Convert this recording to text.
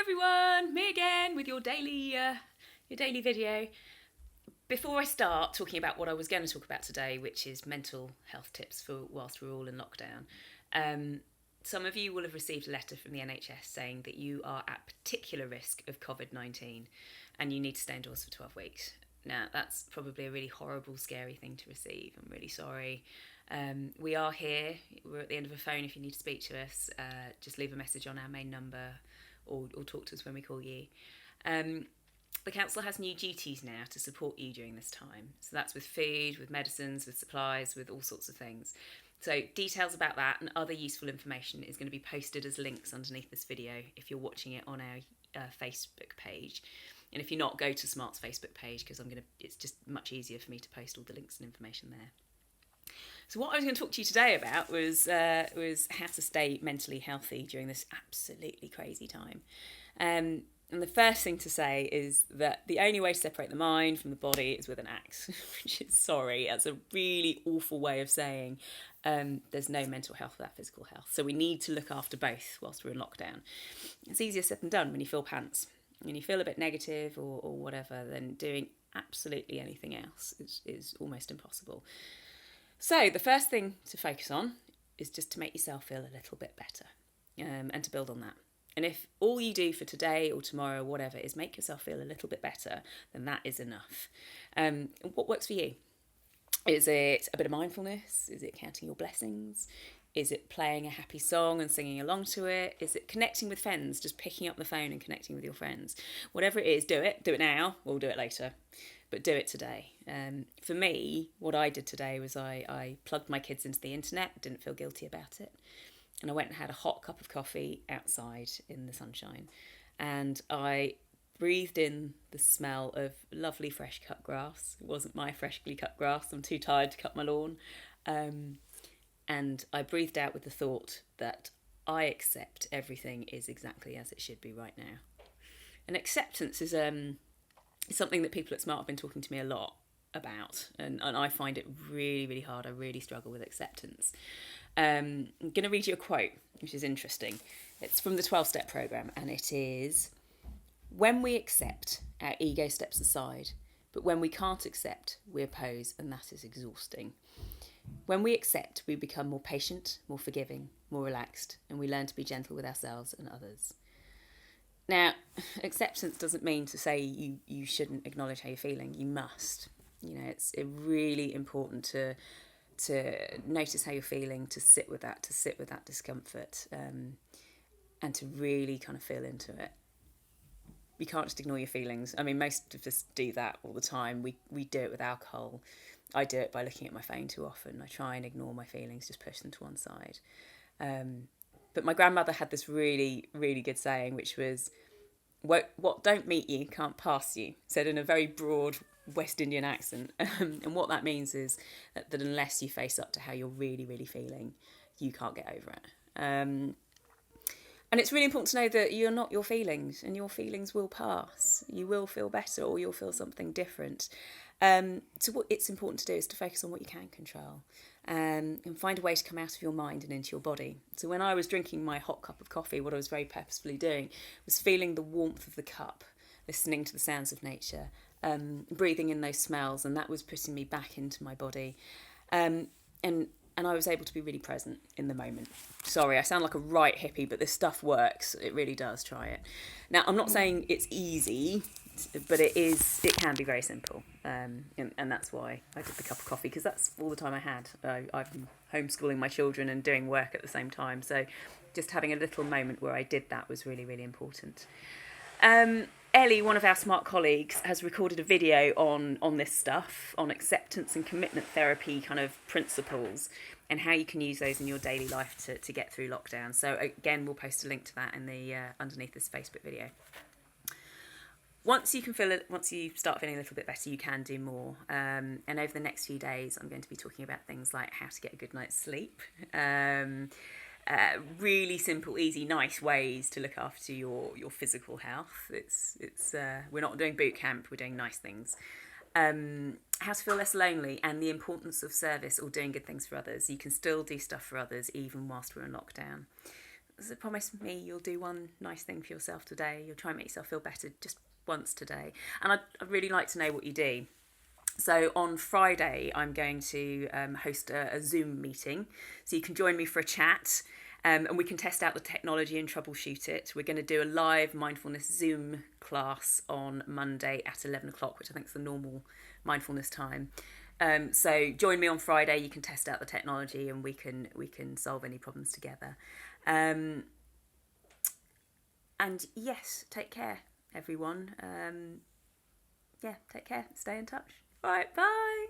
everyone, me again with your daily video. Before I start talking about what I was going to talk about today, which is mental health tips for whilst we're all in lockdown, some of you will have received a letter from the NHS saying that you are at particular risk of COVID-19 and you need to stay indoors for 12 weeks. Now, that's probably a really horrible, scary thing to receive. I'm really sorry. We are here. We're at the end of a phone if you need to speak to us. Just leave a message on our main number or talk to us when we call you. The council has new duties now to support you during this time. So that's with food, with medicines, with supplies, with all sorts of things. So details about that and other useful information is going to be posted as links underneath this video if you're watching it on our Facebook page. And if you're not, go to Smart's Facebook page because it's just much easier for me to post all the links and information there. So what I was going to talk to you today about was how to stay mentally healthy during this absolutely crazy time. And the first thing to say is that the only way to separate the mind from the body is with an axe, which is, sorry, that's a really awful way of saying there's no mental health without physical health. So we need to look after both whilst we're in lockdown. It's easier said than done when you feel pants. When you feel a bit negative or whatever, then doing absolutely anything else is almost impossible. So the first thing to focus on is just to make yourself feel a little bit better and to build on that. And if all you do for today or tomorrow or whatever is make yourself feel a little bit better, then that is enough. What works for you? Is it a bit of mindfulness? Is it counting your blessings? Is it playing a happy song and singing along to it? Is it connecting with friends, just picking up the phone and connecting with your friends? Whatever it is, do it. Do it now, we'll do it later. But do it today. For me, what I did today was I plugged my kids into the internet, didn't feel guilty about it. And I went and had a hot cup of coffee outside in the sunshine. And I breathed in the smell of lovely fresh cut grass. It wasn't my freshly cut grass. I'm too tired to cut my lawn. And I breathed out with the thought that I accept everything is exactly as it should be right now. And acceptance is something that people at Smart have been talking to me a lot about. And I find it really, really hard. I really struggle with acceptance. I'm going to read you a quote, which is interesting. It's from the 12-step program, and it is, when we accept, our ego steps aside, but when we can't accept, we oppose, and that is exhausting. When we accept, we become more patient, more forgiving, more relaxed, and we learn to be gentle with ourselves and others. Now, acceptance doesn't mean to say you shouldn't acknowledge how you're feeling. You must. You know, it's really important to notice how you're feeling, to sit with that discomfort, and to really kind of feel into it. You can't just ignore your feelings. I mean, most of us do that all the time. We do it with alcohol. I do it by looking at my phone too often. I try and ignore my feelings, just push them to one side. But my grandmother had this really, really good saying, which was, what don't meet you can't pass you, said in a very broad West Indian accent. And what that means is that unless you face up to how you're really, really feeling, you can't get over it. And it's really important to know that you're not your feelings, and your feelings will pass. You will feel better, or you'll feel something different. So what it's important to do is to focus on what you can control, and find a way to come out of your mind and into your body. So when I was drinking my hot cup of coffee, what I was very purposefully doing was feeling the warmth of the cup, listening to the sounds of nature, breathing in those smells, and that was putting me back into my body. And I was able to be really present in the moment. Sorry, I sound like a right hippie, but this stuff works. It really does. Try it. Now, I'm not saying it's easy, but it can be very simple. And that's why I did the cup of coffee, because that's all the time I had. I've been homeschooling my children and doing work at the same time. So just having a little moment where I did that was really, really important. Ellie, one of our Smart colleagues, has recorded a video on this stuff, on acceptance and commitment therapy kind of principles, and how you can use those in your daily life to get through lockdown. So again, we'll post a link to that in the underneath this Facebook video. Once you start feeling a little bit better, you can do more. And over the next few days, I'm going to be talking about things like how to get a good night's sleep. Really simple, easy, nice ways to look after your physical health. We're not doing boot camp, we're doing nice things. How to feel less lonely, and the importance of service or doing good things for others. You can still do stuff for others even whilst we're in lockdown. So promise me you'll do one nice thing for yourself today. You'll try and make yourself feel better just once today. And I'd really like to know what you do. So on Friday, I'm going to host a Zoom meeting. So you can join me for a chat, and we can test out the technology and troubleshoot it. We're going to do a live mindfulness Zoom class on Monday at 11 o'clock, which I think is the normal mindfulness time. So join me on Friday. You can test out the technology, and we can solve any problems together. And yes, take care, everyone. Take care. Stay in touch. All right, bye.